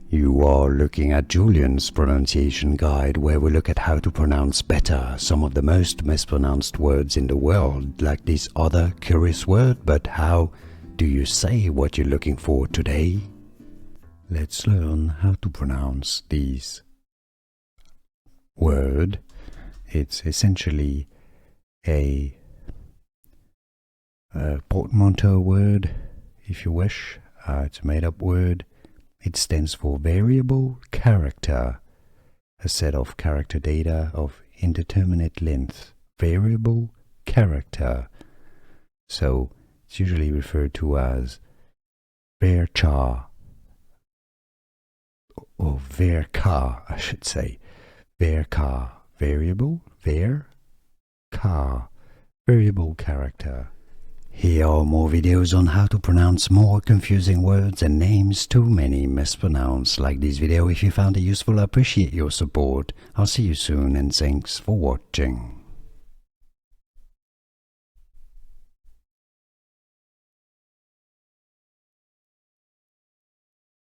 You are looking at Julian's pronunciation guide, where we look at how to pronounce better some of the most mispronounced words in the world, like this other curious word. But how do you say what you're looking for today? Let's learn how to pronounce this word. It's essentially a portmanteau word, if you wish. It's a made-up word. It stands for variable character, a set of character data of indeterminate length. Variable character. So it's usually referred to as Varchar, or Varchar, I should say. Varchar, variable, Varchar, variable character. Here are more videos on how to pronounce more confusing words and names too many mispronounced. Like this video if you found it useful. I appreciate your support. I'll see you soon and thanks for watching.